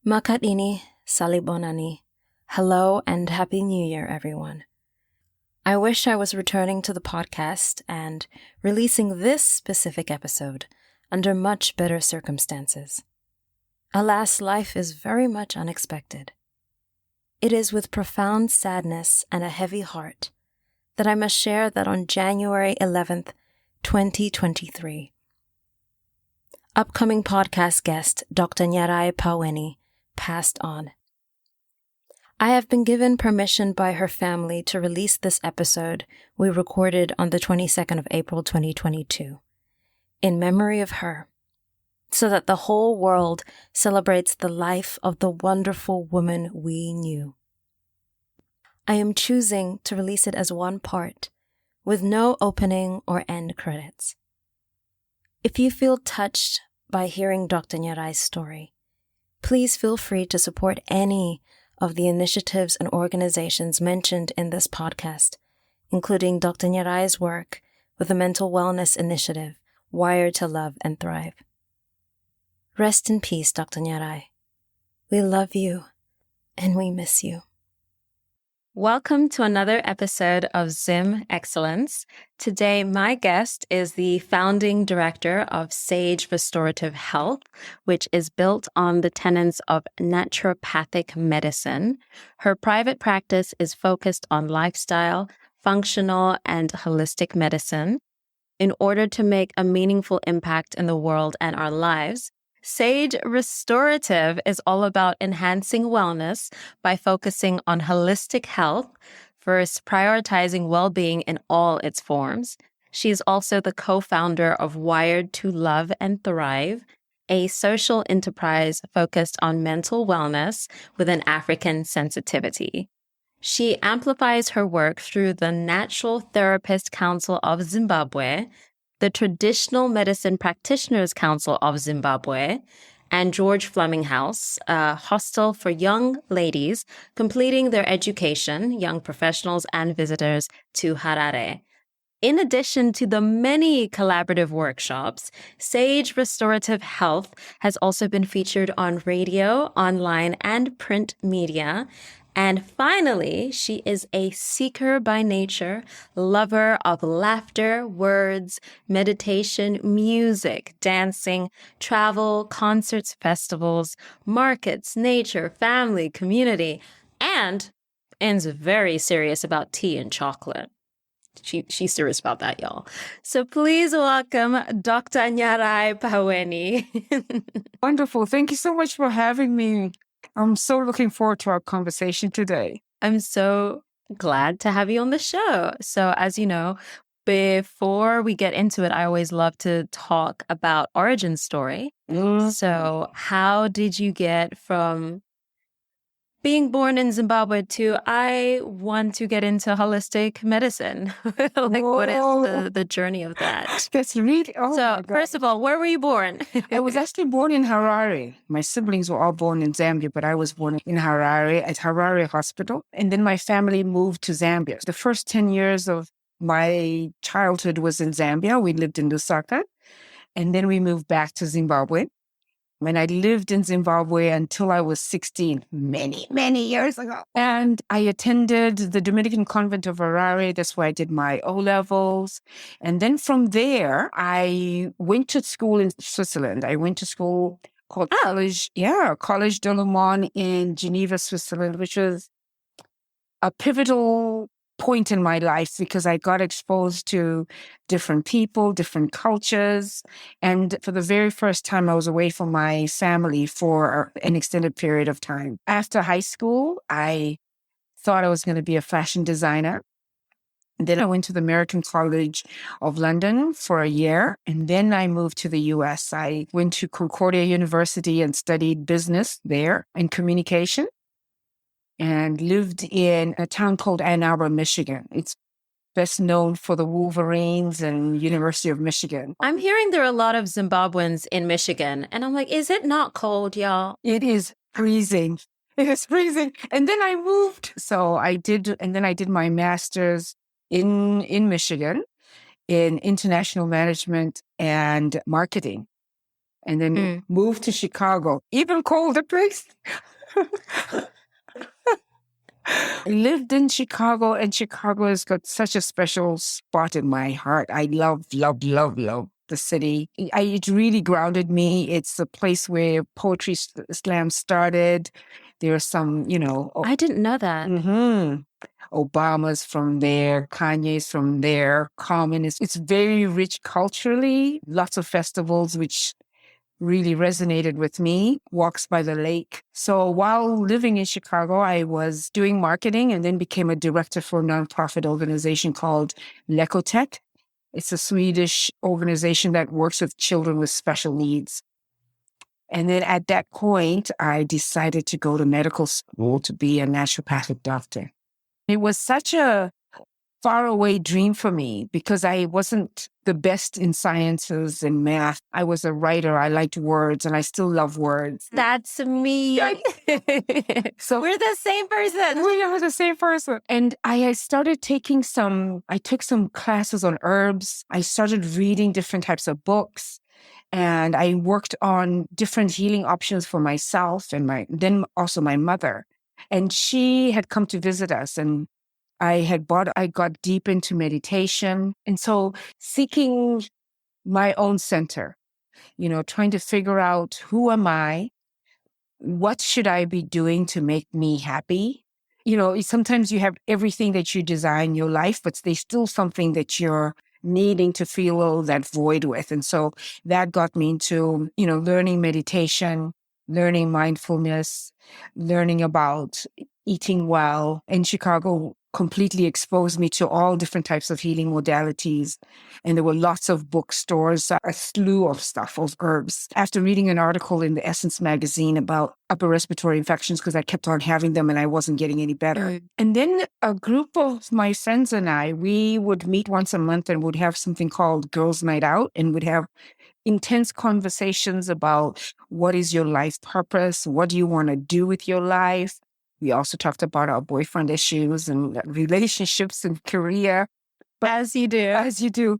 Makadini, Salibonani. Hello and Happy New Year, everyone. I wish I was returning to the podcast and releasing this specific episode under much better circumstances. Alas, life is very much unexpected. It is with profound sadness and a heavy heart that I must share that on January 11th, 2023, upcoming podcast guest Dr. Nyarai Paweni passed on. I have been given permission by her family to release this episode we recorded on the 22nd of April 2022, in memory of her, so that the whole world celebrates the life of the wonderful woman we knew. I am choosing to release it as one part, with no opening or end credits. If you feel touched by hearing Dr. Nyarai's story, please feel free to support any of the initiatives and organizations mentioned in this podcast, including Dr. Nyarai's work with the mental wellness initiative, Wired to Love and Thrive. Rest in peace, Dr. Nyarai. We love you and we miss you. Welcome to another episode of Zim Excellence. Today, my guest is the founding director of Sage ReStorative Health, which is built on the tenets of naturopathic medicine. Her private practice is focused on lifestyle, functional, and holistic medicine. In order to make a meaningful impact in the world and our lives, Sage ReStorative is all about enhancing wellness by focusing on holistic health, first prioritizing well-being in all its forms. She is also the co-founder of Wired to Love and Thrive, a social enterprise focused on mental wellness with an African sensitivity. She amplifies her work through the Natural Therapist Council of Zimbabwe, the Traditional Medicine Practitioners Council of Zimbabwe, and George Fleming House, a hostel for young ladies completing their education, young professionals and visitors to Harare. In addition to the many collaborative workshops, Sage ReStorative Health has also been featured on radio, online, and print media. And finally, she is a seeker by nature, lover of laughter, words, meditation, music, dancing, travel, concerts, festivals, markets, nature, family, community, and is very serious about tea and chocolate. She's serious about that, y'all. So please welcome Dr. Nyarai Paweni. Wonderful. Thank you so much for having me. I'm so looking forward to our conversation today. I'm so glad to have you on the show. So as you know, before we get into it, I always love to talk about origin story. So how did you get from being born in Zimbabwe to I want to get into holistic medicine? What is the journey of that? That's really, So first of all, where were you born? I was actually born in Harare. My siblings were all born in Zambia, but I was born in Harare at Harare Hospital. And then my family moved to Zambia. The first 10 years of my childhood was in Zambia. We lived in Lusaka. And then we moved back to Zimbabwe. When I lived in Zimbabwe until I was 16, many years ago. And I attended the Dominican convent of Harare. That's where I did my O-levels. And then from there, I went to school in Switzerland. I went to school called College de Le Mans in Geneva, Switzerland, which was a pivotal point in my life because I got exposed to different people, different cultures. And for the very first time, I was away from my family for an extended period of time. After high school, I thought I was going to be a fashion designer. And then I went to the American College of London for a year. And then I moved to the US. I went to Concordia University and studied business there and communication, and lived in a town called Ann Arbor, Michigan. It's best known for the Wolverines and University of Michigan. I'm hearing there are a lot of Zimbabweans in Michigan, and I'm like, is it not cold, y'all? It is freezing. It is freezing. And then I moved. I did my master's in Michigan in international management and marketing. and then moved to Chicago, even colder place. I lived in Chicago, and Chicago has got such a special spot in my heart. I love the city. It really grounded me. It's a place where poetry slam started. There are some, I didn't know that. Obama's from there, Kanye's from there, Common is. It's very rich culturally. Lots of festivals, which really resonated with me. Walks by the lake. So while living in Chicago, I was doing marketing and then became a director for a nonprofit organization called Lekotech. It's a Swedish organization that works with children with special needs. And then at that point, I decided to go to medical school to be a naturopathic doctor. It was such a faraway dream for me because I wasn't the best in sciences and math. I was a writer. I liked words and I still love words. That's me. So we're the same person. We are the same person. And I started I took some classes on herbs. I started reading different types of books. And I worked on different healing options for myself and then also my mother. And she had come to visit us, and I got deep into meditation. And so seeking my own center, trying to figure out who am I? What should I be doing to make me happy? Sometimes you have everything that you desire in your life, but there's still something that you're needing to fill that void with. And so that got me into, learning meditation, learning mindfulness, learning about eating well. In Chicago, completely exposed me to all different types of healing modalities. And there were lots of bookstores, a slew of stuff, of herbs. After reading an article in the Essence magazine about upper respiratory infections, because I kept on having them and I wasn't getting any better. And then a group of my friends and I, we would meet once a month and would have something called Girls' Night Out, and would have intense conversations about what is your life purpose? What do you want to do with your life? We also talked about our boyfriend issues and relationships and career. But as you do.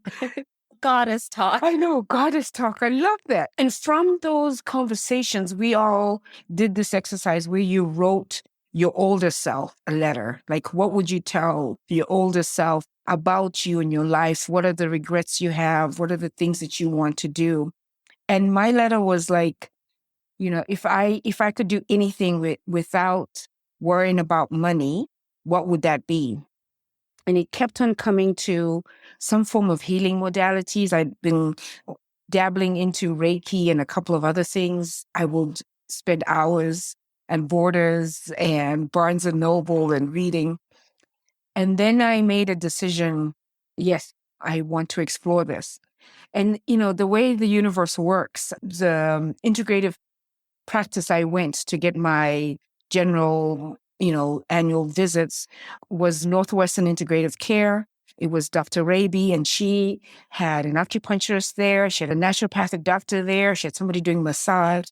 Goddess talk. I know, goddess talk. I love that. And from those conversations, we all did this exercise where you wrote your older self a letter. Like, what would you tell your older self about you and your life? What are the regrets you have? What are the things that you want to do? And my letter was like, if I could do anything without worrying about money, what would that be? And it kept on coming to some form of healing modalities. I'd been dabbling into Reiki and a couple of other things. I would spend hours at Borders and Barnes and Noble and reading. And then I made a decision, yes, I want to explore this. And, the way the universe works, the integrative practice I went to get my general, annual visits was Northwestern Integrative Care. It was Dr. Raby, and she had an acupuncturist there. She had a naturopathic doctor there. She had somebody doing massage.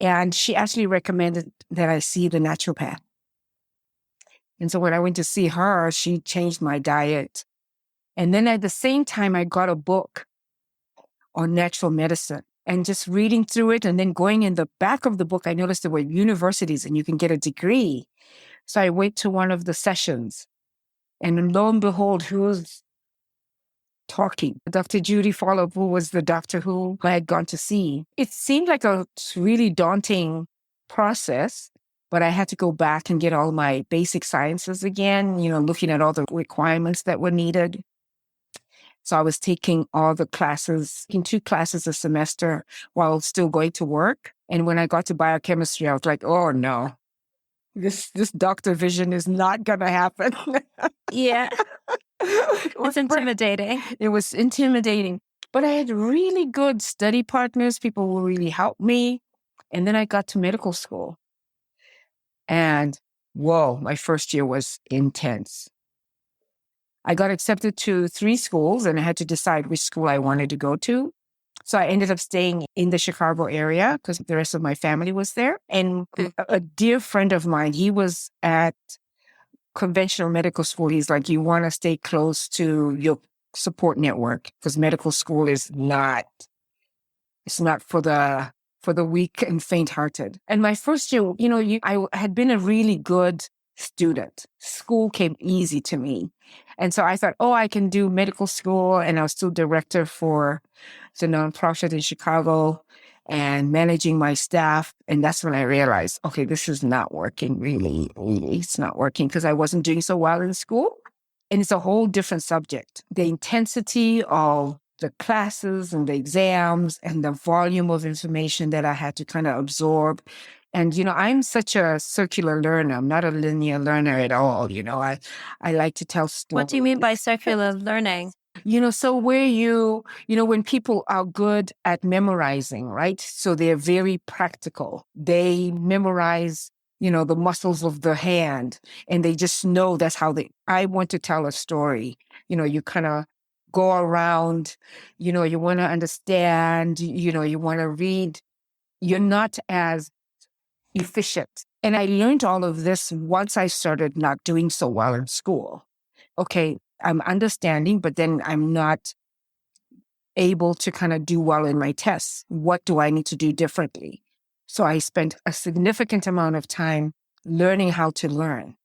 And she actually recommended that I see the naturopath. And so when I went to see her, she changed my diet. And then at the same time, I got a book on natural medicine. And just reading through it and then going in the back of the book, I noticed there were universities and you can get a degree. So I went to one of the sessions, and lo and behold, who was talking? Dr. Judy Follop, who was the doctor who I had gone to see. It seemed like a really daunting process, but I had to go back and get all my basic sciences again, looking at all the requirements that were needed. So I was taking all the classes, taking 2 classes a semester while still going to work. And when I got to biochemistry, I was like, oh no, this doctor vision is not going to happen. Yeah. It's intimidating. It was intimidating. But I had really good study partners, people who really helped me. And then I got to medical school. And whoa, my first year was intense. I got accepted to 3 schools and I had to decide which school I wanted to go to. So I ended up staying in the Chicago area because the rest of my family was there. And a dear friend of mine, he was at conventional medical school. He's like, you want to stay close to your support network because medical school is it's not for the for the weak and faint-hearted. And my first year, I had been a really good student. School came easy to me. And so I thought, I can do medical school. And I was still director for the nonprofit in Chicago and managing my staff. And that's when I realized, okay, this is not working really. It's not working because I wasn't doing so well in school. And it's a whole different subject. The intensity of the classes and the exams and the volume of information that I had to kind of absorb. And, I'm such a circular learner. I'm not a linear learner at all. I like to tell stories. What do you mean by circular learning? So where when people are good at memorizing, right? So they're very practical. They memorize, the muscles of the hand, and they just know that's how I want to tell a story. You kind of go around, you want to understand, you want to read. You're not as efficient. And I learned all of this once I started not doing so well in school. Okay, I'm understanding, but then I'm not able to kind of do well in my tests. What do I need to do differently? So I spent a significant amount of time learning how to learn,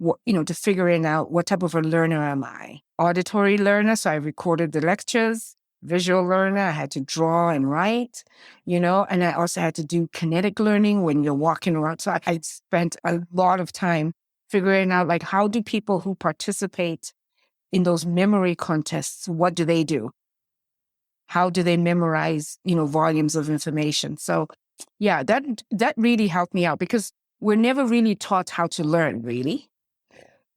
to figuring out what type of a learner am I. Auditory learner, so I recorded the lectures. Visual learner, I had to draw and write, and I also had to do kinetic learning when you're walking around. So I spent a lot of time figuring out, like, how do people who participate in those memory contests, what do they do? How do they memorize, volumes of information? So yeah, that really helped me out because we're never really taught how to learn, really.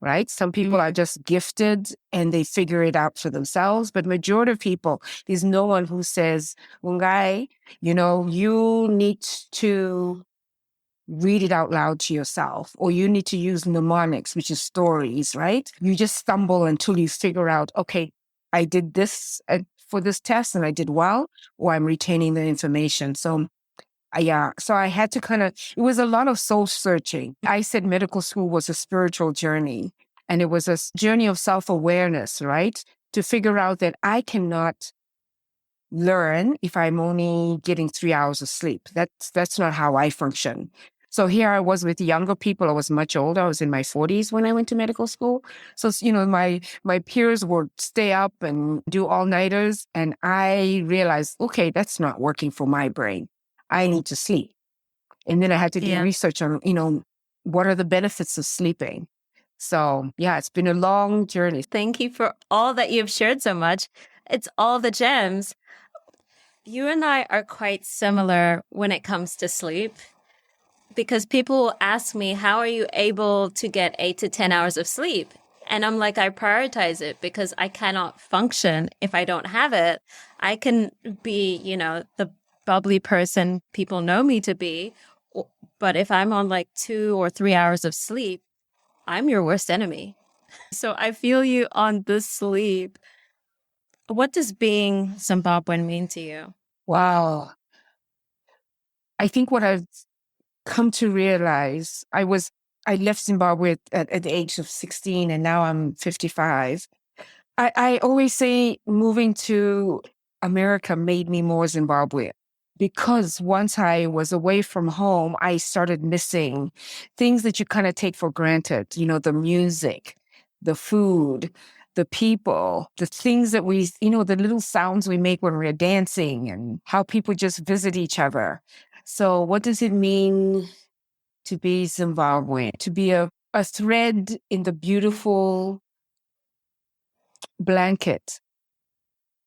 Right? Some people are just gifted and they figure it out for themselves. But majority of people, there's no one who says, Mungai, you need to read it out loud to yourself, or you need to use mnemonics, which is stories, right? You just stumble until you figure out, okay, I did this for this test and I did well, or I'm retaining the information. So so I had to it was a lot of soul searching. I said medical school was a spiritual journey, and it was a journey of self-awareness, right? To figure out that I cannot learn if I'm only getting 3 hours of sleep. That's not how I function. So here I was with younger people. I was much older. I was in my 40s when I went to medical school. So, my peers would stay up and do all-nighters. And I realized, okay, that's not working for my brain. I need to sleep. And then I had to do research on, what are the benefits of sleeping? So yeah, it's been a long journey. Thank you for all that you've shared so much. It's all the gems. You and I are quite similar when it comes to sleep, because people will ask me, how are you able to get 8 to 10 hours of sleep? And I'm like, I prioritize it because I cannot function if I don't have it. I can be, the bubbly person people know me to be, but if I'm on like 2 or 3 hours of sleep, I'm your worst enemy. So I feel you on the sleep. What does being Zimbabwean mean to you? Wow. I think what I've come to realize, I left Zimbabwe at the age of 16 and now I'm 55. I always say moving to America made me more Zimbabwean, because once I was away from home, I started missing things that you kind of take for granted, the music, the food, the people, the things that we, the little sounds we make when we're dancing, and how people just visit each other. So what does it mean to be Zimbabwean? To be a thread in the beautiful blanket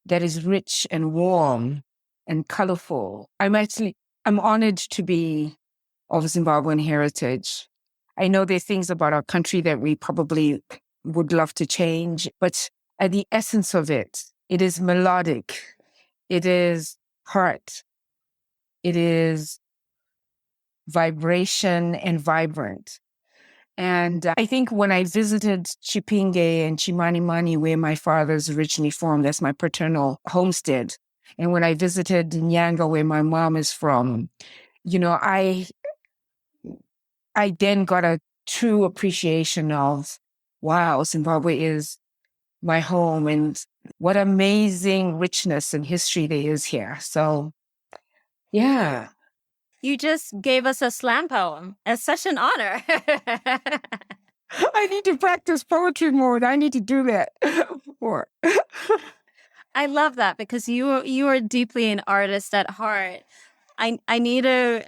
that is rich and warm and colorful. I'm honored to be of Zimbabwean heritage. I know there are things about our country that we probably would love to change, but at the essence of it, it is melodic. It is heart. It is vibration and vibrant. And I think when I visited Chipinge and Chimanimani, where my father's originally from, that's my paternal homestead. And when I visited Nyanga, where my mom is from, I then got a true appreciation of, wow, Zimbabwe is my home, and what amazing richness and history there is here. So, yeah. You just gave us a slam poem. It's such an honor. I need to practice poetry more. I need to do that more. I love that because you are deeply an artist at heart. I need to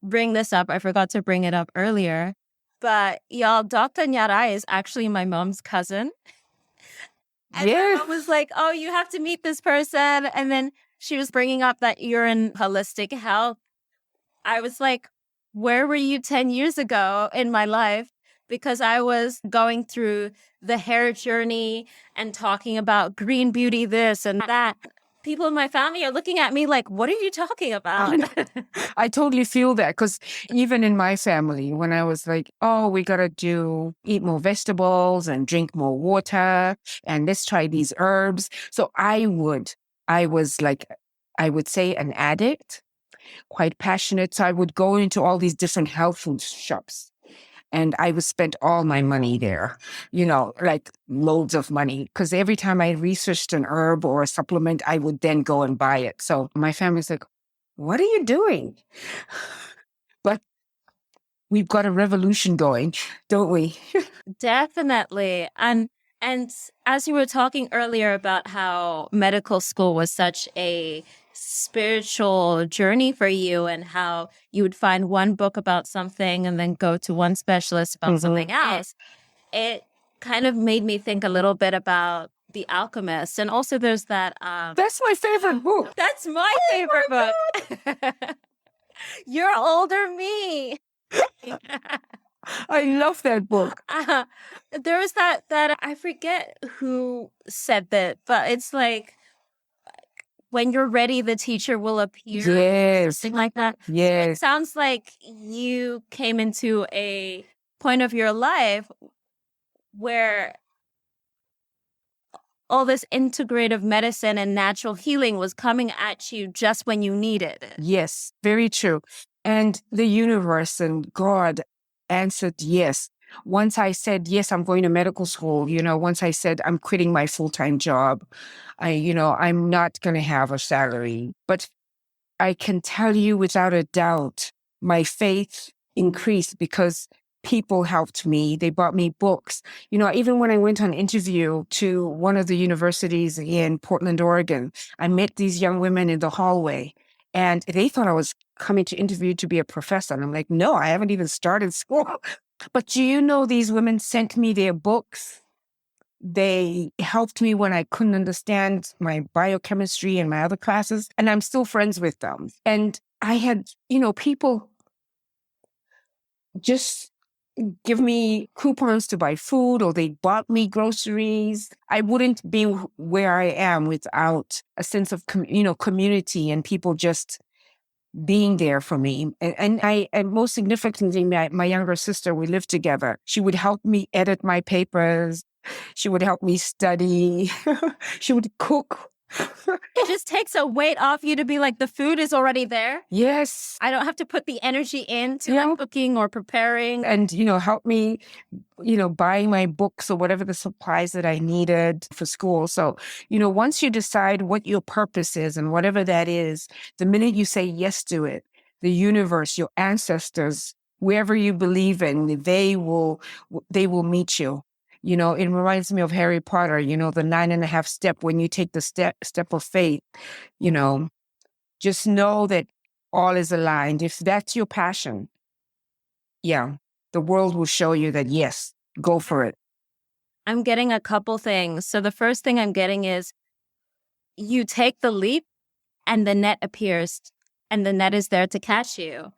bring this up. I forgot to bring it up earlier. But y'all, Dr. Nyarai is actually my mom's cousin. And my mom was like, oh, you have to meet this person. And then she was bringing up that you're in holistic health. I was like, where were you 10 years ago in my life? Because I was going through the hair journey and talking about green beauty, this and that. People in my family are looking at me like, what are you talking about? I totally feel that because even in my family, when I was like, oh, we got to eat more vegetables and drink more water and let's try these herbs. So I was like, I would say an addict, quite passionate. So I would go into all these different health food shops. And I would spend all my money there, like loads of money. Because every time I researched an herb or a supplement, I would then go and buy it. So my family's like, what are you doing? But we've got a revolution going, don't we? Definitely. And as you were talking earlier about how medical school was such a spiritual journey for you and how you would find one book about something and then go to one specialist about something else, it kind of made me think a little bit about The Alchemist. And also there's that... That's my favorite book. That's my favorite book. You're older me. I love that book. There was that I forget who said that, but it's like, when you're ready, the teacher will appear. Yes. Something like that. Yes. So it sounds like you came into a point of your life where all this integrative medicine and natural healing was coming at you just when you needed it. Yes, very true. And the universe and God answered yes. Once I said, yes, I'm going to medical school, once I said I'm quitting my full-time job, I'm not going to have a salary. But I can tell you without a doubt, my faith increased because people helped me. They bought me books. Even when I went on interview to one of the universities in Portland, Oregon, I met these young women in the hallway and they thought I was coming to interview to be a professor. And I'm like, no, I haven't even started school. But these women sent me their books. They helped me when I couldn't understand my biochemistry and my other classes, and I'm still friends with them. And I had, people just give me coupons to buy food, or they bought me groceries. I wouldn't be where I am without a sense of, community and people just being there for me. And most significantly, my younger sister, we lived together. She would help me edit my papers. She would help me study. She would cook. It just takes a weight off you to be like, the food is already there. Yes. I don't have to put the energy into cooking or preparing. And, help me, buying my books or whatever the supplies that I needed for school. So, once you decide what your purpose is and whatever that is, the minute you say yes to it, the universe, your ancestors, wherever you believe in, they will meet you. It reminds me of Harry Potter, the 9.5 step. When you take the step of faith, just know that all is aligned. If that's your passion, the world will show you that, yes, go for it. I'm getting a couple things. So the first thing I'm getting is you take the leap and the net appears and the net is there to catch you.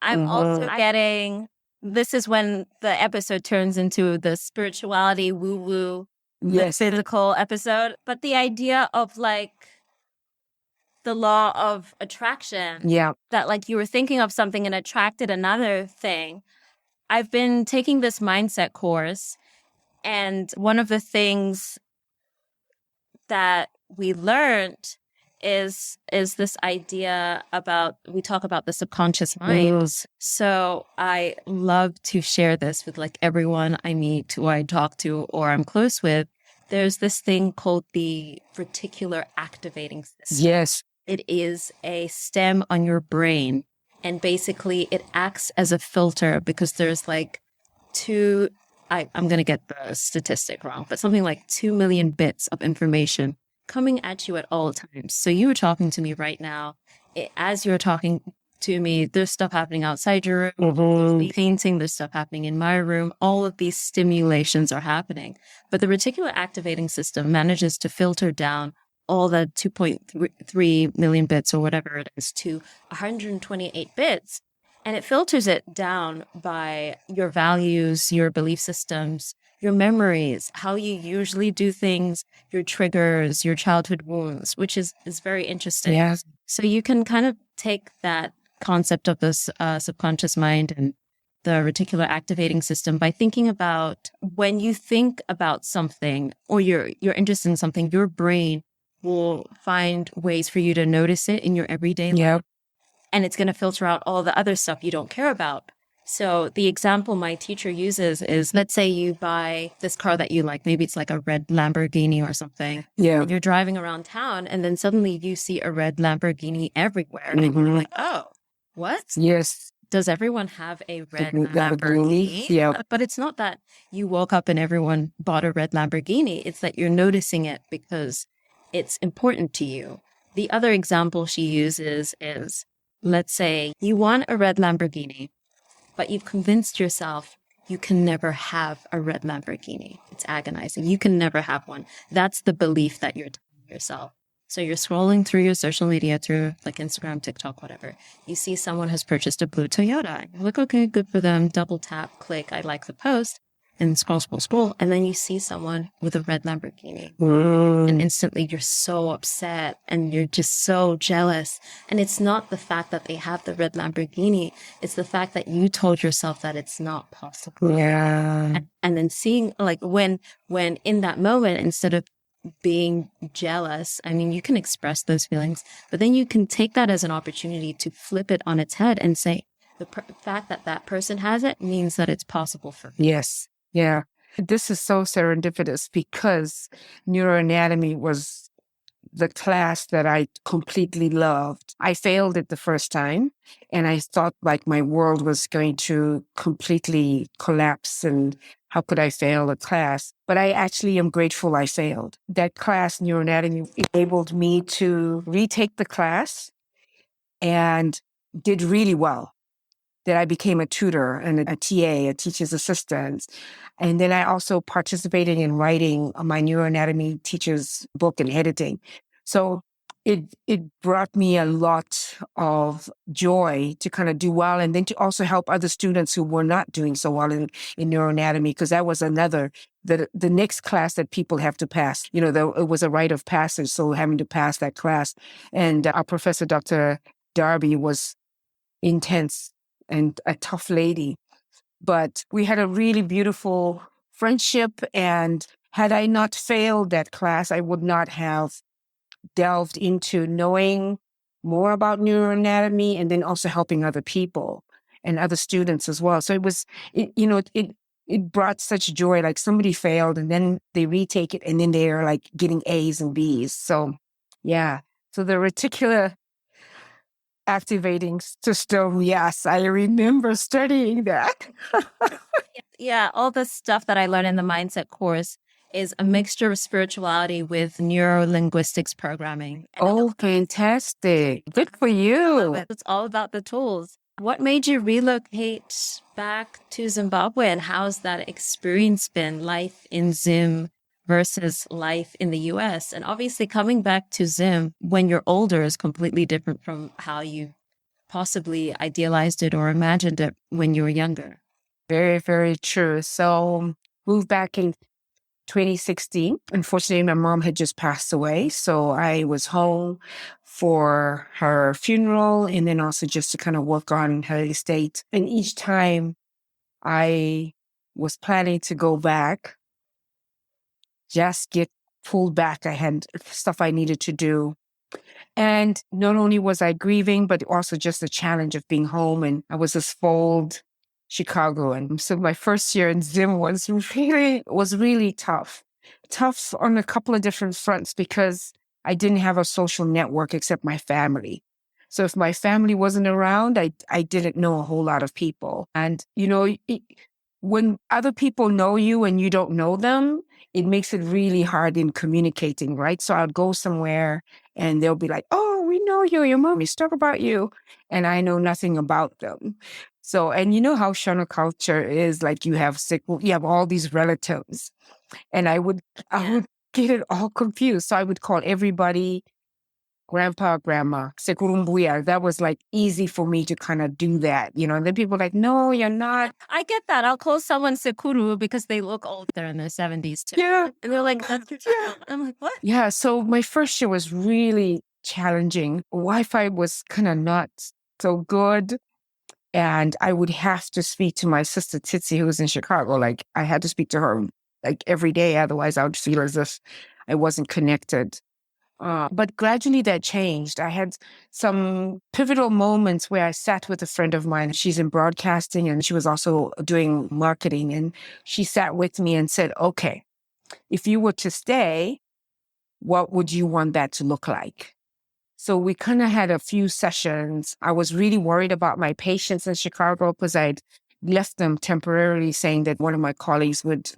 I'm also getting... This is when the episode turns into the spirituality, woo-woo, the physical episode. But the idea of like the law of attraction. Yeah. That like you were thinking of something and attracted another thing. I've been taking this mindset course. And one of the things that we learned is this idea about, we talk about the subconscious mind. So I love to share this with like everyone I meet, who I talk to or I'm close with. There's this thing called the reticular activating system. Yes. It is a stem on your brain And basically it acts as a filter because there's like I'm going to get the statistic wrong, but something like 2 million bits of information coming at you at all times. So you were talking to me right now. As you're talking to me, there's stuff happening outside your room, there's painting, there's stuff happening in my room. All of these stimulations are happening. But the reticular activating system manages to filter down all the 2.3 million bits or whatever it is to 128 bits. And it filters it down by your values, your belief systems, your memories, how you usually do things, your triggers, your childhood wounds, which is very interesting. Yeah. So you can kind of take that concept of this subconscious mind and the reticular activating system by thinking about when you think about something or you're interested in something, your brain will find ways for you to notice it in your everyday life. And it's going to filter out all the other stuff you don't care about. So the example my teacher uses is, let's say you buy this car that you like. Maybe it's like a red Lamborghini or something. Yeah. And you're driving around town and then suddenly you see a red Lamborghini everywhere. And you're like, oh, what? Yes. Does everyone have a red Lamborghini? Yeah. But it's not that you woke up and everyone bought a red Lamborghini. It's that you're noticing it because it's important to you. The other example she uses is, let's say you want a red Lamborghini, but you've convinced yourself you can never have a red Lamborghini. It's agonizing. You can never have one. That's the belief that you're telling yourself. So you're scrolling through your social media, through like Instagram, TikTok, whatever. You see someone has purchased a blue Toyota. You're like, okay, good for them. Double tap, click, I like the post. And scroll. And then you see someone with a red Lamborghini. And instantly you're so upset and you're just so jealous. And it's not the fact that they have the red Lamborghini. It's the fact that you told yourself that it's not possible. Yeah. And then seeing like when in that moment, instead of being jealous, I mean, you can express those feelings, but then you can take that as an opportunity to flip it on its head and say, the fact that that person has it means that it's possible for me. Yes. Yeah. This is so serendipitous because neuroanatomy was the class that I completely loved. I failed it the first time and I thought like my world was going to completely collapse and how could I fail a class? But I actually am grateful I failed. That class, neuroanatomy, enabled me to retake the class and did really well. That I became a tutor and a TA, a teacher's assistant. And then I also participated in writing my neuroanatomy teacher's book and editing. So it brought me a lot of joy to kind of do well and then to also help other students who were not doing so well in neuroanatomy, because that was another, the next class that people have to pass. You know, it was a rite of passage, so having to pass that class. And our professor, Dr. Darby, was intense and a tough lady. But we had a really beautiful friendship. And had I not failed that class, I would not have delved into knowing more about neuroanatomy and then also helping other people and other students as well. So it brought such joy. Like somebody failed and then they retake it and then they're like getting A's and B's. So yeah. So the reticular activating system. Yes, I remember studying that. Yeah, all the stuff that I learned in the mindset course is a mixture of spirituality with neuro-linguistics programming. Oh, fantastic. Good for you. It's all about the tools. What made you relocate back to Zimbabwe and how's that experience been, life in Zim versus life in the US? And obviously coming back to Zim when you're older is completely different from how you possibly idealized it or imagined it when you were younger. Very, very true. So moved back in 2016. Unfortunately, my mom had just passed away. So I was home for her funeral and then also just to kind of work on her estate. And each time I was planning to go back, just get pulled back. I had stuff I needed to do. And not only was I grieving, but also just the challenge of being home. And I was a spoiled Chicagoan. So my first year in Zim was really tough. Tough on a couple of different fronts because I didn't have a social network except my family. So if my family wasn't around, I didn't know a whole lot of people. And, when other people know you and you don't know them, it makes it really hard in communicating, right? So I'd go somewhere and they'll be like, oh, we know you, your mom is talk about you. And I know nothing about them. So, and you know how Shona culture is, like you have all these relatives. And I would get it all confused. So I would call everybody grandpa, grandma, Sekurumbuya. That was like easy for me to kind of do that, and then people are like, no, you're not. I get that. I'll call someone Sekuru because they look old. They're in their 70s too. Yeah. And they're like, that's your child. I'm like, what? Yeah. So my first year was really challenging. Wi-Fi was kind of not so good. And I would have to speak to my sister Titsy, who was in Chicago. Like I had to speak to her like every day. Otherwise I would feel as if I wasn't connected. But gradually that changed. I had some pivotal moments where I sat with a friend of mine. She's in broadcasting and she was also doing marketing. And she sat with me and said, okay, if you were to stay, what would you want that to look like? So we kind of had a few sessions. I was really worried about my patients in Chicago because I'd left them temporarily, saying that one of my colleagues would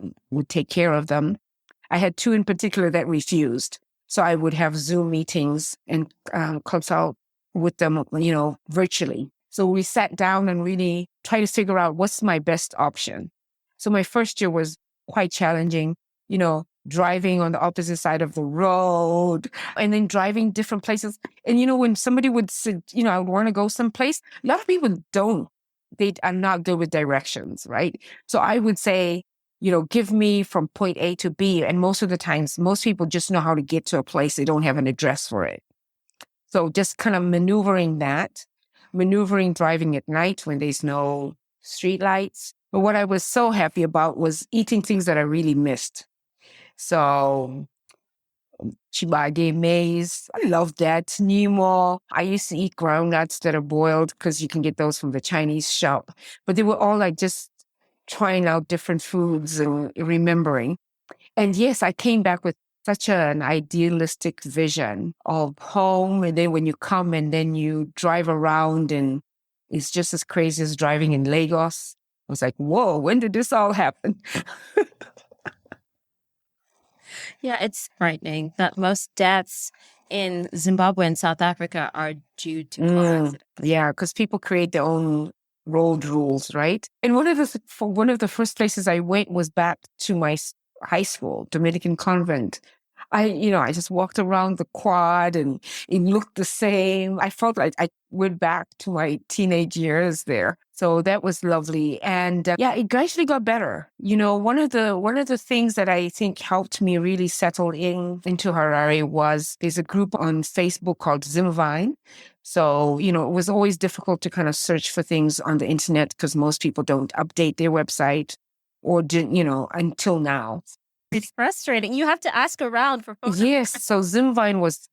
take care of them. I had two in particular that refused. So I would have Zoom meetings and consult with them, virtually. So we sat down and really tried to figure out what's my best option. So my first year was quite challenging, driving on the opposite side of the road and then driving different places. And, when somebody would say, I would want to go someplace, a lot of people don't. They are not good with directions, right? So I would say, give me from point A to B. And most of the times, most people just know how to get to a place. They don't have an address for it. So just kind of maneuvering driving at night when there's no street lights. But what I was so happy about was eating things that I really missed. So chibage maize, I love that. Nemo. I used to eat groundnuts that are boiled because you can get those from the Chinese shop. But they were all like just trying out different foods and remembering. And yes, I came back with such an idealistic vision of home. And then when you come and then you drive around and it's just as crazy as driving in Lagos. I was like, whoa, when did this all happen? Yeah, it's frightening that most deaths in Zimbabwe and South Africa are due to car accidents. Yeah, because people create their own road rules, right? And one of the first places I went was back to my high school, Dominican convent. I just walked around the quad and it looked the same. I felt like I went back to my teenage years there. So that was lovely. And it gradually got better. One of the things that I think helped me really settle into Harare was there's a group on Facebook called Zimbabwe. So, it was always difficult to kind of search for things on the internet because most people don't update their website or until now. It's frustrating. You have to ask around for photos. Yes. So Zimbabwe was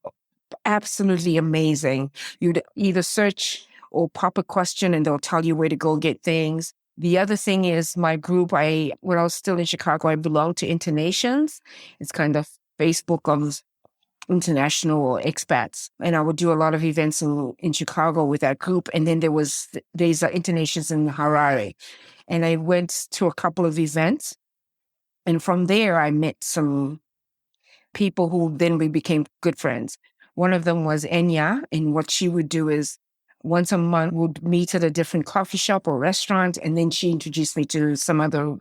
absolutely amazing. You'd either search or pop a question and they'll tell you where to go get things. The other thing is my group, when I was still in Chicago, I belonged to Internations. It's kind of Facebook of international expats. And I would do a lot of events in Chicago with that group. And then there's Internations in Harare. And I went to a couple of events. And from there, I met some people who then we became good friends. One of them was Enya, and what she would do is once a month would meet at a different coffee shop or restaurant, and then she introduced me to some other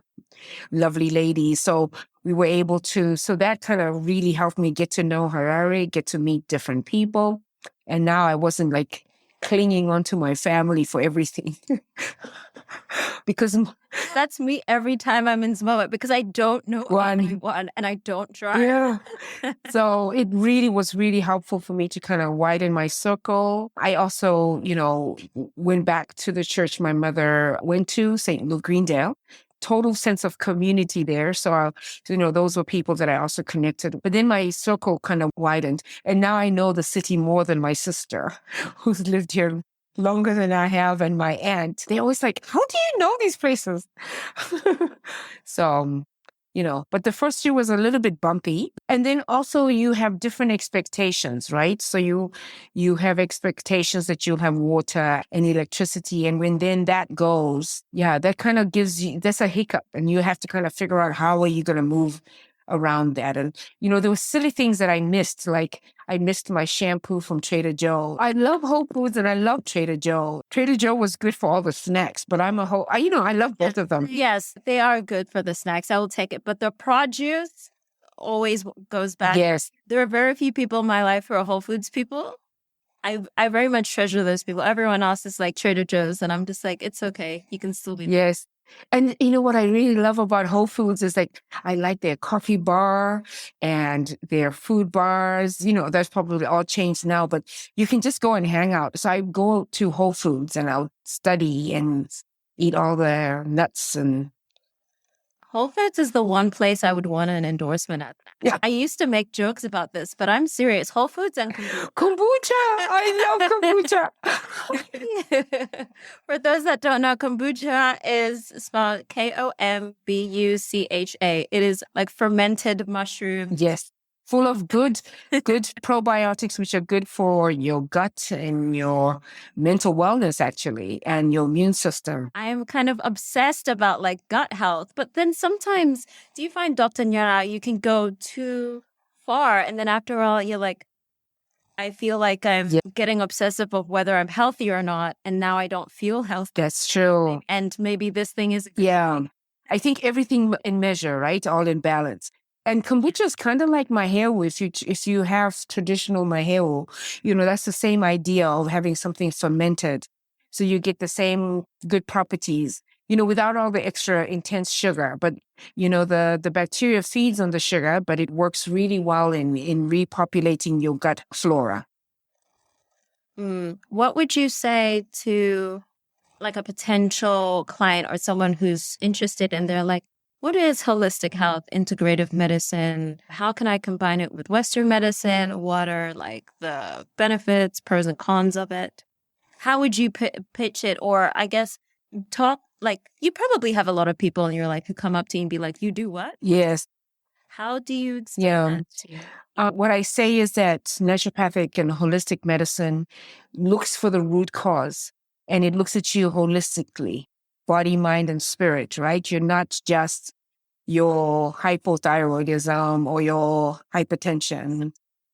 lovely ladies. So we were able to, so that kind of really helped me get to know Harare, get to meet different people. And now I wasn't like clinging onto my family for everything. Because that's me every time I'm in Zimbabwe because I don't know anyone and I don't drive. Yeah. So it really was really helpful for me to kind of widen my circle. I also, went back to the church my mother went to, St. Luke Greendale. Total sense of community there. So, those were people that I also connected. But then my circle kind of widened. And now I know the city more than my sister, who's lived here longer than I have, and my aunt. They're always like, how do you know these places? So, But the first year was a little bit bumpy. And then also you have different expectations, right? So you have expectations that you'll have water and electricity. And when then that goes, that kind of that's a hiccup. And you have to kind of figure out how are you going to move around that. And, there were silly things that I missed, like I missed my shampoo from Trader Joe. I love Whole Foods and I love Trader Joe. Trader Joe was good for all the snacks, but I love both of them. Yes, they are good for the snacks. I will take it. But the produce always goes back. Yes. There are very few people in my life who are Whole Foods people. I very much treasure those people. Everyone else is like Trader Joe's, and I'm just like, it's okay. You can still be. Yes. And what I really love about Whole Foods is like, I like their coffee bar and their food bars. That's probably all changed now, but you can just go and hang out. So I go to Whole Foods and I'll study and eat all their nuts. And Whole Foods is the one place I would want an endorsement at. Yeah. I used to make jokes about this, but I'm serious. Whole Foods and kombucha. I love kombucha. For those that don't know, kombucha is spelled Kombucha. It is like fermented mushrooms. Yes. Full of good probiotics, which are good for your gut and your mental wellness, actually, and your immune system. I am kind of obsessed about like gut health, but then sometimes, do you find, Dr. Nyarai, you can go too far, and then after all, you're like, I feel like I'm getting obsessive of whether I'm healthy or not, and now I don't feel healthy. That's true. And maybe this thing is... Yeah. I think everything in measure, right? All in balance. And kombucha is kind of like maheu. If you have traditional maheu, that's the same idea of having something fermented. So you get the same good properties, without all the extra intense sugar. But, the bacteria feeds on the sugar, but it works really well in repopulating your gut flora. What would you say to like a potential client or someone who's interested and they're like, what is holistic health, integrative medicine? How can I combine it with Western medicine? What are like the benefits, pros and cons of it? How would you pitch it? Or I guess talk, like you probably have a lot of people in your life who come up to you and be like, you do what? Yes. How do you explain that to you? What I say is that naturopathic and holistic medicine looks for the root cause and it looks at you holistically, body, mind, and spirit, right? You're not just your hypothyroidism or your hypertension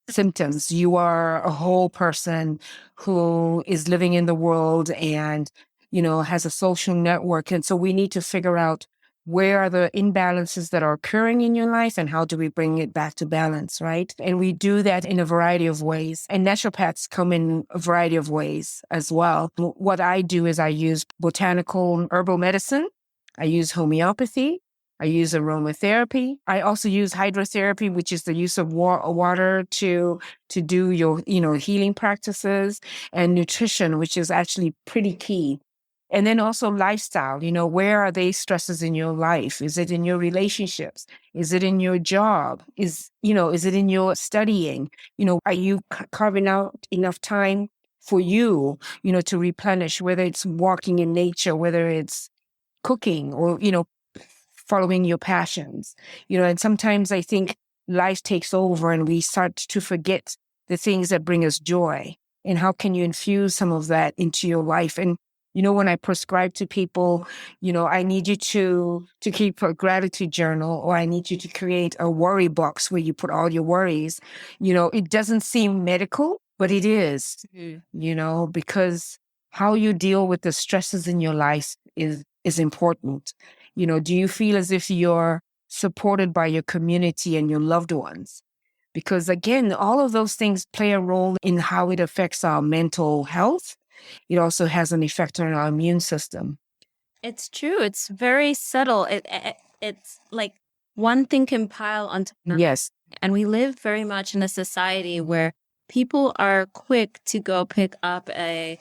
symptoms. You are a whole person who is living in the world and, has a social network. And so we need to figure out where are the imbalances that are occurring in your life and how do we bring it back to balance, right? And we do that in a variety of ways. And naturopaths come in a variety of ways as well. What I do is I use botanical herbal medicine. I use homeopathy. I use aromatherapy. I also use hydrotherapy, which is the use of water to do your, healing practices, and nutrition, which is actually pretty key. And then also lifestyle, where are they stresses in your life? Is it in your relationships? Is it in your job? Is it in your studying? Are you carving out enough time for you, to replenish, whether it's walking in nature, whether it's cooking or, following your passions, and sometimes I think life takes over and we start to forget the things that bring us joy. And how can you infuse some of that into your life? And, when I prescribe to people, I need you to keep a gratitude journal, or I need you to create a worry box where you put all your worries. It doesn't seem medical, but it is, because how you deal with the stresses in your life is important. Do you feel as if you're supported by your community and your loved ones? Because again, all of those things play a role in how it affects our mental health. It also has an effect on our immune system. It's true. It's very subtle. It's like one thing can pile onto another. Yes. And we live very much in a society where people are quick to go pick up a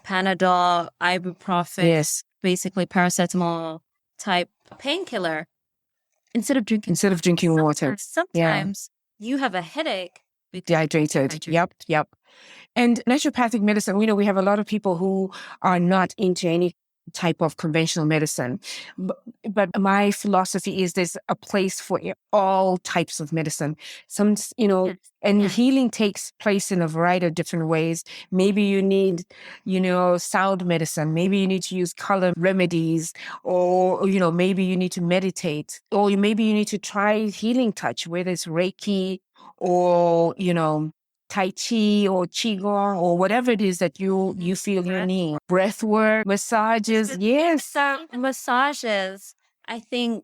Panadol, ibuprofen, basically paracetamol type painkiller instead of drinking water. Sometimes you have a headache. Dehydrated. Yep. And naturopathic medicine, we have a lot of people who are not into any type of conventional medicine. But my philosophy is there's a place for all types of medicine. And healing takes place in a variety of different ways. Maybe you need, sound medicine. Maybe you need to use color remedies, or, maybe you need to meditate, or maybe you need to try healing touch, whether it's Reiki or, Tai Chi or Qigong or whatever it is that you feel you need. Breath work, massages. Yes. So massages, I think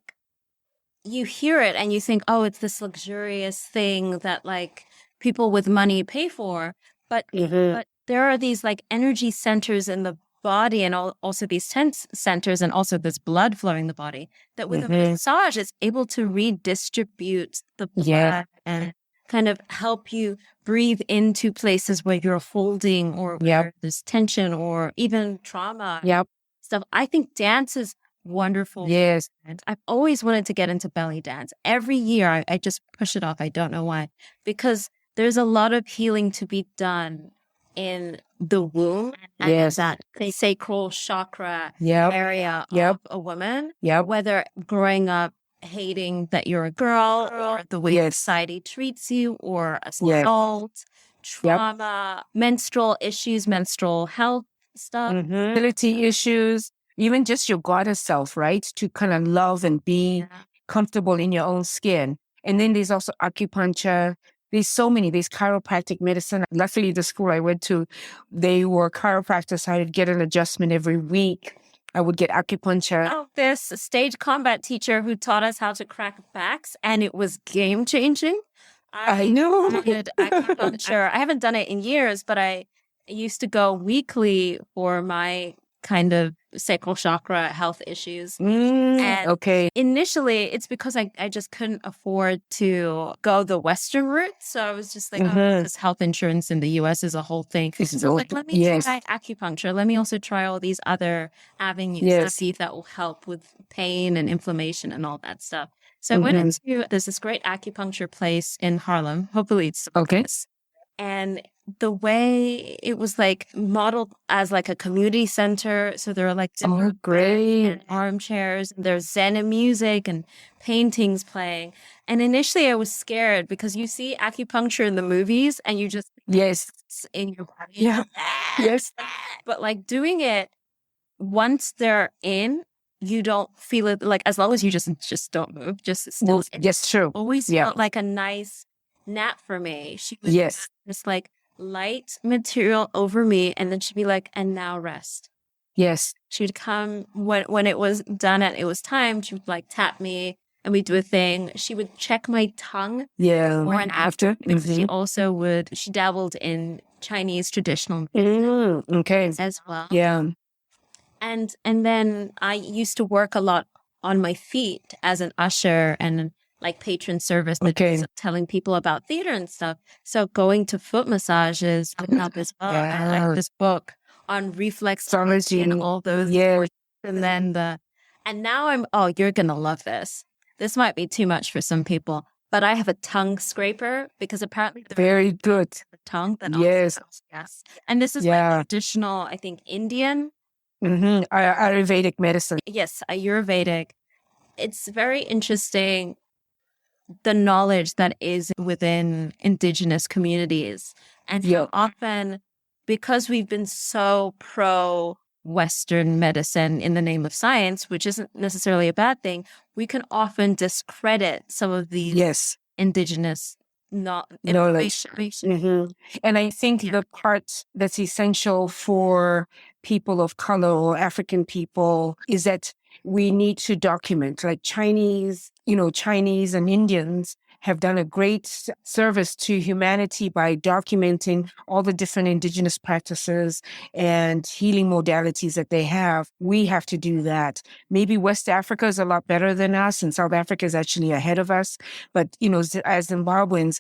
you hear it and you think, oh, it's this luxurious thing that like people with money pay for. But there are these like energy centers in the body, and also these tense centers, and also this blood flowing the body, that with a massage it's able to redistribute the blood and kind of help you breathe into places where you're holding or where there's tension or even trauma stuff. I think dance is wonderful. Yes. I've always wanted to get into belly dance. Every year I just push it off. I don't know why. Because there's a lot of healing to be done in the womb and that sacral chakra area of a woman. Whether growing up hating that you're a girl, or the way society treats you, or as an adult, trauma, menstrual issues, menstrual health stuff, fertility issues, even just your goddess self, right? To kind of love and be comfortable in your own skin. And then there's also acupuncture. There's so many. There's chiropractic medicine. Luckily, the school I went to, they were chiropractors. I would get an adjustment every week. I would get acupuncture. Oh, this stage combat teacher who taught us how to crack backs, and it was game changing. I know. I did acupuncture. I haven't done it in years, but I used to go weekly for my kind of sacral chakra health issues. And initially, it's because I just couldn't afford to go the Western route. So I was just like, this health insurance in the US is a whole thing. So like, let me try acupuncture. Let me also try all these other avenues to see if that will help with pain and inflammation and all that stuff. So I went into, there's this great acupuncture place in Harlem. Hopefully it's this. And the way it was like modeled as like a community center. So there are like great and armchairs, and there's Zen music and paintings playing. And initially I was scared because you see acupuncture in the movies and you just in your body. But like doing it, once they're in, you don't feel it, like as long as you just don't move, just still. True. Always felt like a nice nap for me. She would just like light material over me, and then she'd be like, and now rest. She would come when it was done and it was time, she would like tap me and we'd do a thing. She would check my tongue before and after. She dabbled in Chinese traditional as well. And then I used to work a lot on my feet as an usher and like patron service, telling people about theater and stuff. So going to foot massages would help as well. I like this book on reflexology and all those. And then and now you're going to love this. This might be too much for some people, but I have a tongue scraper because apparently very good the tongue. That and this is like traditional, I think, Indian. Ayurvedic medicine. Yes, Ayurvedic. It's very interesting, the knowledge that is within indigenous communities, and how often, because we've been so pro-Western medicine in the name of science, which isn't necessarily a bad thing, we can often discredit some of these indigenous knowledge. And I think the part that's essential for people of color or African people is that we need to document. Like Chinese and Indians have done a great service to humanity by documenting all the different indigenous practices and healing modalities that they have. We have to do that. Maybe West Africa is a lot better than us, and South Africa is actually ahead of us. But, as Zimbabweans,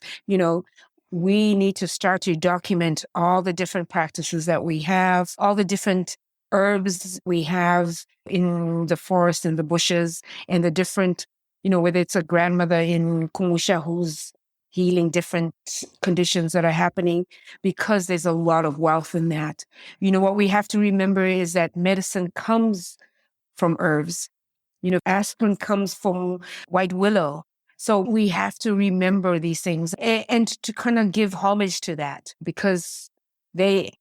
we need to start to document all the different practices that we have, all the different herbs we have in the forest and the bushes, and the different, whether it's a grandmother in Kumusha who's healing different conditions that are happening, because there's a lot of wealth in that. What we have to remember is that medicine comes from herbs. Aspirin comes from white willow. So we have to remember these things and to kind of give homage to that, because they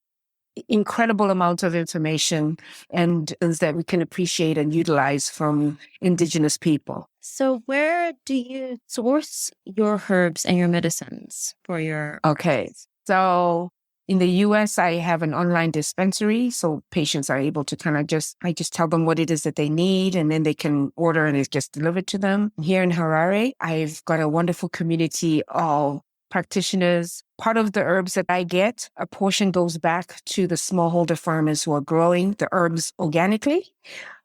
incredible amounts of information and things that we can appreciate and utilize from indigenous people. So where do you source your herbs and your medicines for your... Okay. So in the US, I have an online dispensary. So patients are able to I just tell them what it is that they need, and then they can order and it gets delivered to them. Here in Harare, I've got a wonderful community of practitioners. Part of the herbs that I get, a portion goes back to the smallholder farmers who are growing the herbs organically.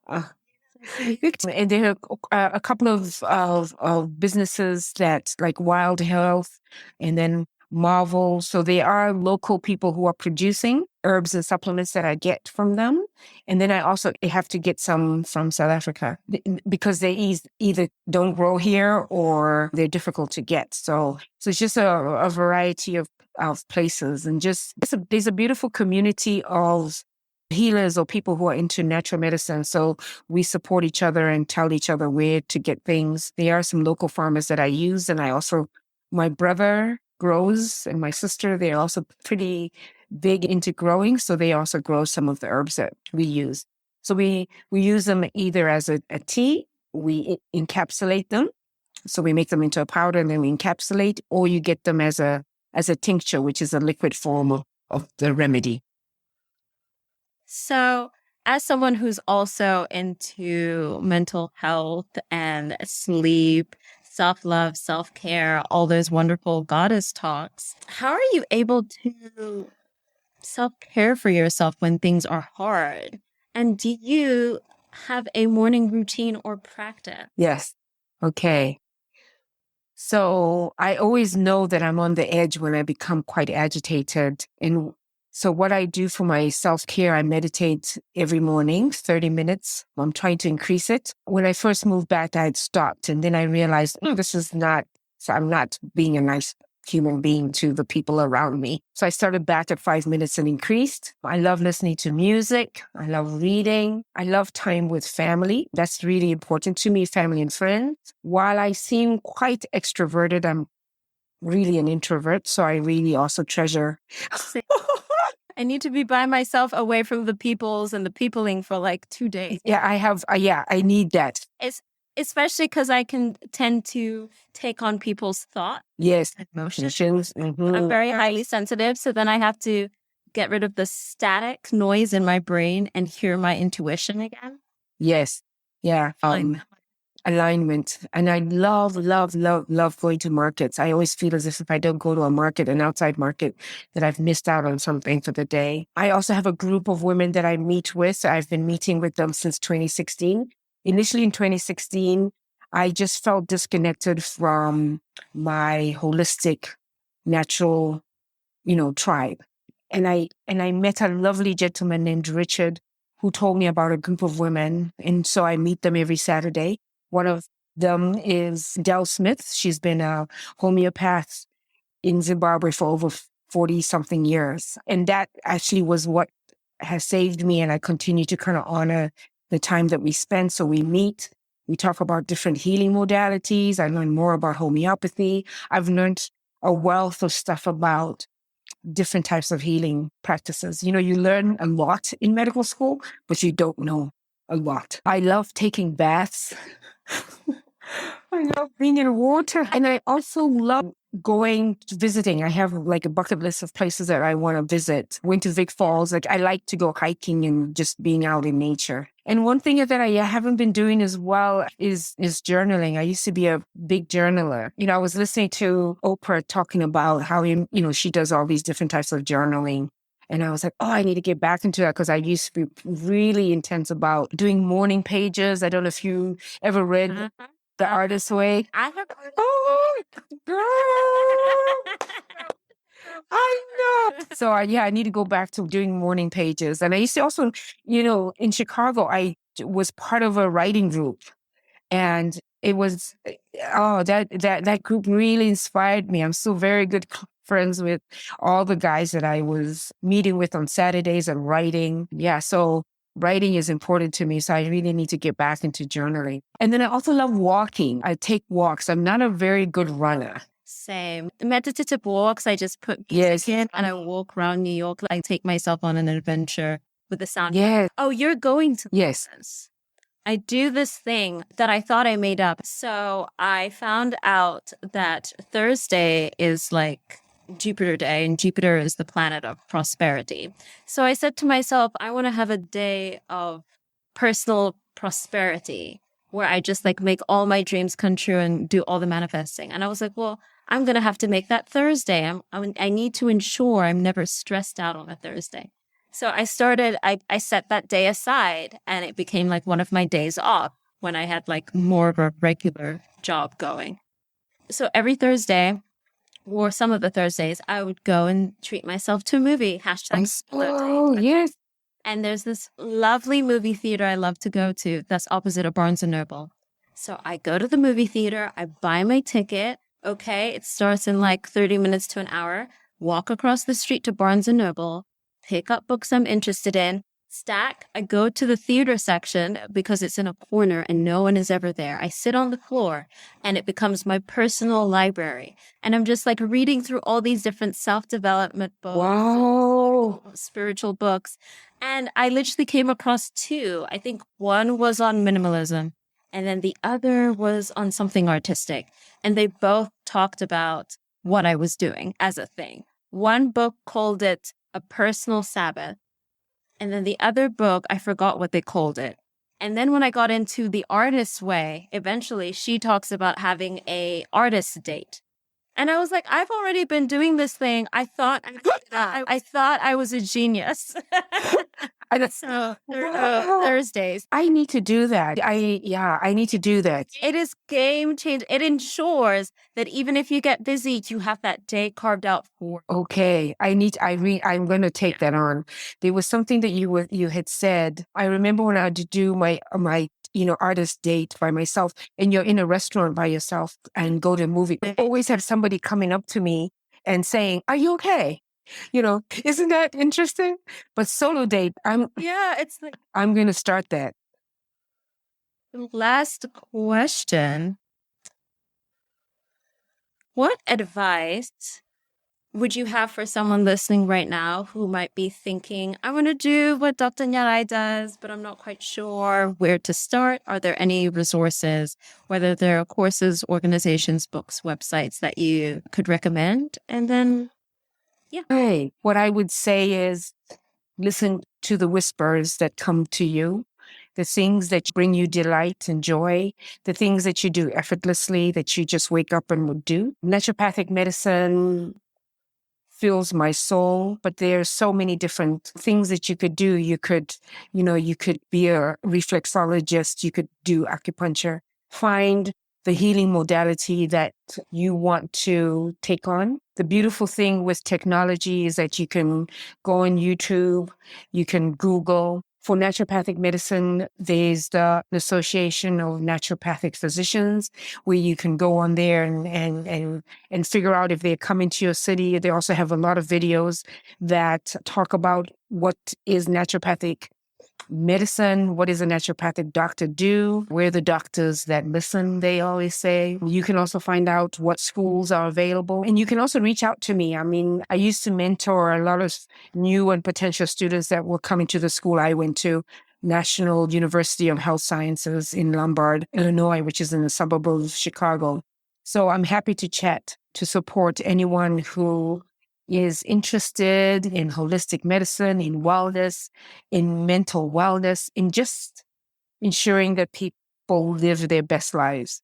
And there are a couple of businesses that like Wild Health and then Marvel. So they are local people who are producing herbs and supplements that I get from them. And then I also have to get some from South Africa because they either don't grow here or they're difficult to get. So it's just a variety of places, and there's a beautiful community of healers or people who are into natural medicine. So we support each other and tell each other where to get things. There are some local farmers that I use, and my brother grows and my sister, they're also pretty big into growing. So they also grow some of the herbs that we use. So we use them either as a tea, we encapsulate them. So we make them into a powder and then we encapsulate, or you get them as a tincture, which is a liquid form of the remedy. So as someone who's also into mental health and sleep, self-love, self-care, all those wonderful goddess talks, how are you able to self-care for yourself when things are hard? And do you have a morning routine or practice? Yes. Okay. So I always know that I'm on the edge when I become quite agitated. And so what I do for my self-care, I meditate every morning, 30 minutes. I'm trying to increase it. When I first moved back, I had stopped. And then I realized, I'm not being a nice human being to the people around me. So I started back at 5 minutes and increased. I love listening to music. I love reading. I love time with family. That's really important to me, family and friends. While I seem quite extroverted, I'm really an introvert. So I really also treasure. I need to be by myself, away from the peoples and the peopling for like 2 days. Yeah, I need that. Especially because I can tend to take on people's thoughts. Yes. Emotions. Mm-hmm. I'm very highly sensitive. So then I have to get rid of the static noise in my brain and hear my intuition again. Yes. Yeah. Alignment. And I love going to markets. I always feel as if I don't go to a market, an outside market, that I've missed out on something for the day. I also have a group of women that I meet with. I've been meeting with them since 2016. Initially in 2016, I just felt disconnected from my holistic, natural, tribe. And I met a lovely gentleman named Richard who told me about a group of women. And so I meet them every Saturday. One of them is Del Smith. She's been a homeopath in Zimbabwe for over 40-something years. And that actually was what has saved me. And I continue to kind of honor the time that we spend. So we meet, we talk about different healing modalities. I learned more about homeopathy. I've learned a wealth of stuff about different types of healing practices. You learn a lot in medical school, but you don't know a lot. I love taking baths. I love being in water. And I also love visiting. I have like a bucket list of places that I want to visit. Went to Vic Falls. I like to go hiking and just being out in nature. And one thing that I haven't been doing as well is journaling. I used to be a big journaler. I was listening to Oprah talking about how, she does all these different types of journaling. And I was like, I need to get back into that because I used to be really intense about doing morning pages. I don't know if you ever read The Artist's Way. I have. Oh, girl. I know. So I need to go back to doing morning pages. And I used to also, in Chicago, I was part of a writing group. And it was, that group really inspired me. I'm still very good friends with all the guys that I was meeting with on Saturdays and writing. Yeah, so writing is important to me. So I really need to get back into journaling. And then I also love walking. I take walks. I'm not a very good runner. Same. Meditative walks, I just put music in and I walk around New York. I take myself on an adventure with the sound. Yes. Oh, you're going to Yes. this. I do this thing that I thought I made up. So I found out that Thursday is like Jupiter Day, and Jupiter is the planet of prosperity. So I said to myself, I want to have a day of personal prosperity where I just like make all my dreams come true and do all the manifesting. And I was like, well, I'm going to have to make that Thursday. I need to ensure I'm never stressed out on a Thursday. So I set that day aside and it became like one of my days off when I had like more of a regular job going. So every Thursday or some of the Thursdays, I would go and treat myself to a movie. Oh, yes. And there's this lovely movie theater I love to go to that's opposite of Barnes & Noble. So I go to the movie theater, I buy my ticket. Okay, it starts in like 30 minutes to an hour. Walk across the street to Barnes & Noble, pick up books I'm interested in, stack. I go to the theater section because it's in a corner and no one is ever there. I sit on the floor and it becomes my personal library. And I'm just like reading through all these different self-development books. Wow. Spiritual books. And I literally came across two. I think one was on minimalism and then the other was on something artistic. And they both talked about what I was doing as a thing. One book called it A Personal Sabbath. And then the other book, I forgot what they called it. And then when I got into the artist's way, eventually she talks about having a artist date. And I was like, I've already been doing this thing. I thought I was a genius. So Thursdays. I need to do that. I need to do that. It is game changer. It ensures that even if you get busy, you have that day carved out for. Okay. I'm going to take that on. There was something that you had said. I remember when I had to do my artist date by myself, and you're in a restaurant by yourself and go to a movie. I always have somebody coming up to me and saying, "Are you okay?" Isn't that interesting? But solo date, it's like I'm going to start that. Last question. What advice would you have for someone listening right now who might be thinking, I want to do what Dr. Nyarai does, but I'm not quite sure where to start? Are there any resources, whether there are courses, organizations, books, websites that you could recommend? And then, Hey, what I would say is listen to the whispers that come to you, the things that bring you delight and joy, the things that you do effortlessly, that you just wake up and would do. Naturopathic medicine fills my soul, but there's so many different things that you could do. You could be a reflexologist, you could do acupuncture, find the healing modality that you want to take on. The beautiful thing with technology is that you can go on YouTube, you can Google. For naturopathic medicine, there's the Association of Naturopathic Physicians, where you can go on there and figure out if they're coming to your city. They also have a lot of videos that talk about what is naturopathic medicine, what does a naturopathic doctor do, where the doctors that listen, they always say. You can also find out what schools are available. And you can also reach out to me. I mean, I used to mentor a lot of new and potential students that were coming to the school I went to, National University of Health Sciences in Lombard, Illinois, which is in the suburb of Chicago. So I'm happy to chat, to support anyone who is interested in holistic medicine, in wellness, in mental wellness, in just ensuring that people live their best lives.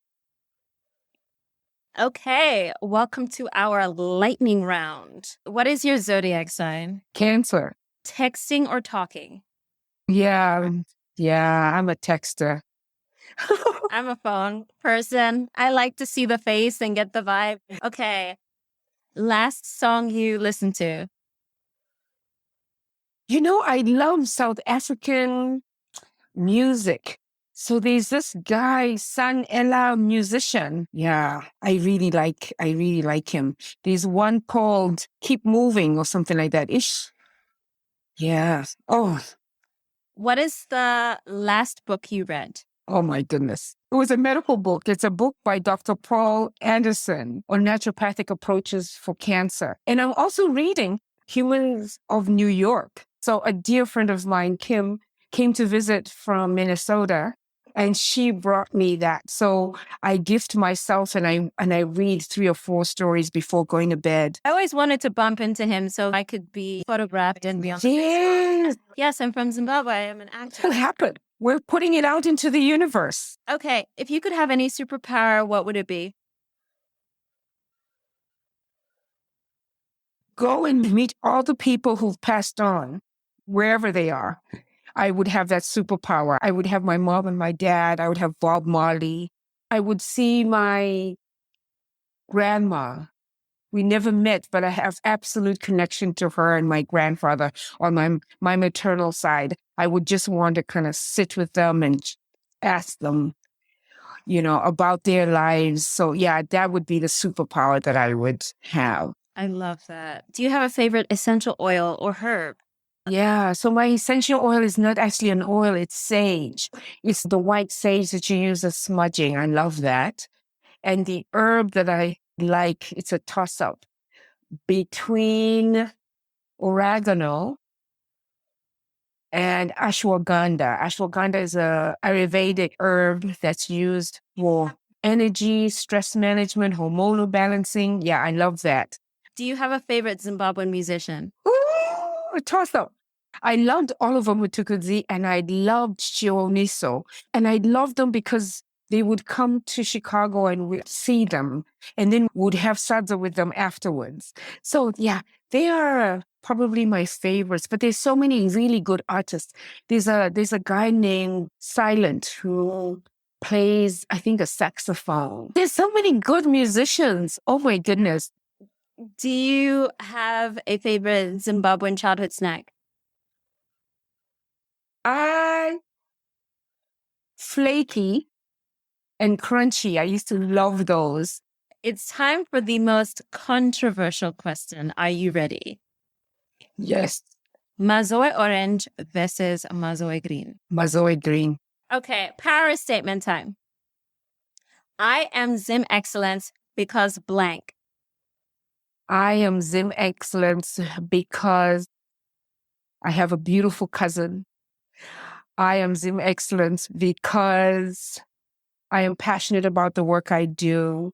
Okay, welcome to our lightning round. What is your zodiac sign? Cancer. Texting or talking? Yeah, I'm a texter. I'm a phone person. I like to see the face and get the vibe. Okay. Last song you listened to? I love South African music. So there's this guy, San Ella, musician. Yeah, I really like him. There's one called Keep Moving or something like that. Ish. Yeah. What is the last book you read? Oh my goodness. It was a medical book. It's a book by Dr. Paul Anderson on naturopathic approaches for cancer. And I'm also reading Humans of New York. So a dear friend of mine, Kim, came to visit from Minnesota and she brought me that. So I gift myself and I read 3 or 4 stories before going to bed. I always wanted to bump into him so I could be photographed and be on. Yes. Yes, I'm from Zimbabwe. I'm an actor. What happened? We're putting it out into the universe. Okay, if you could have any superpower, what would it be? Go and meet all the people who've passed on, wherever they are. I would have that superpower. I would have my mom and my dad. I would have Bob Marley. I would see my grandma. We never met, but I have absolute connection to her and my grandfather on my maternal side. I would just want to kind of sit with them and ask them, about their lives. So yeah, that would be the superpower that I would have. I love that. Do you have a favorite essential oil or herb? Yeah, so my essential oil is not actually an oil, it's sage. It's the white sage that you use as smudging. I love that. And the herb that I like, it's a toss-up between oregano and ashwagandha. Ashwagandha is a Ayurvedic herb that's used for energy, stress management, hormonal balancing. Yeah, I love that. Do you have a favorite Zimbabwean musician? Ooh, toss-up. I loved all of them with Tukudzi, and I loved Chioniso. And I loved them because they would come to Chicago and we'd see them, and then would have sadza with them afterwards. So yeah, they are probably my favorites, but there's so many really good artists. There's a guy named Silent who plays, I think, a saxophone. There's so many good musicians. Oh my goodness. Do you have a favorite Zimbabwean childhood snack? Flaky and crunchy. I used to love those. It's time for the most controversial question. Are you ready? Yes. Mazoe orange versus Mazoe green. Mazoe green. Okay, power statement time. I am Zim Excellence because blank. I am Zim Excellence because I have a beautiful cousin. I am Zim Excellence because I am passionate about the work I do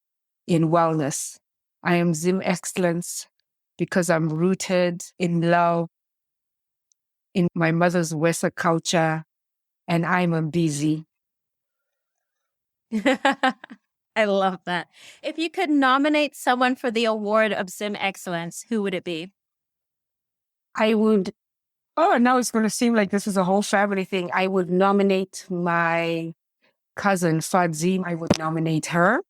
in wellness. I am Zim Excellence because I'm rooted in love, in my mother's Wesa culture, and I'm a busy. I love that. If you could nominate someone for the award of Zim Excellence, who would it be? I would, now it's going to seem like this is a whole family thing. I would nominate my cousin, Fadzim. I would nominate her.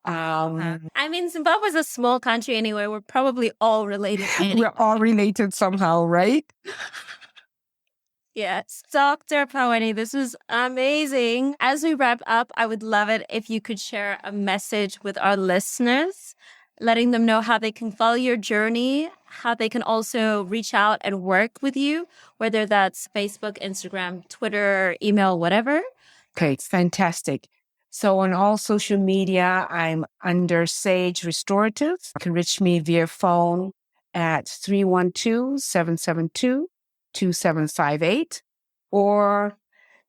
I mean, Zimbabwe is a small country anyway. We're probably all related. Anyway. We're all related somehow, right? Yes. Dr. Paweni, this was amazing. As we wrap up, I would love it if you could share a message with our listeners, letting them know how they can follow your journey, how they can also reach out and work with you, whether that's Facebook, Instagram, Twitter, email, whatever. Okay, it's fantastic. So on all social media, I'm under Sage ReStorative. You can reach me via phone at 312-772-2758 or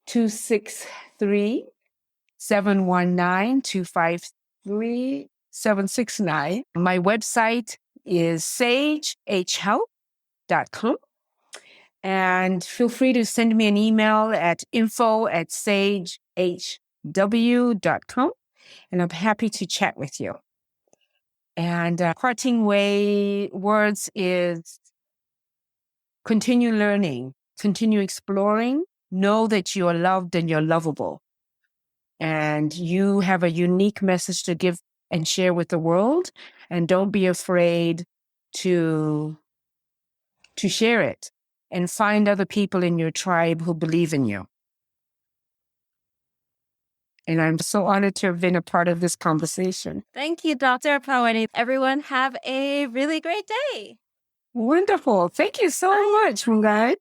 263-719-253-769. My website is sagehhealth.com. And feel free to send me an email at info@sagehw.com. And I'm happy to chat with you. And parting words is continue learning, continue exploring, know that you are loved and you're lovable. And you have a unique message to give and share with the world. And don't be afraid to share it and find other people in your tribe who believe in you. And I'm so honored to have been a part of this conversation. Thank you, Dr. Paweni. Everyone have a really great day. Wonderful. Thank you so much, Mungai.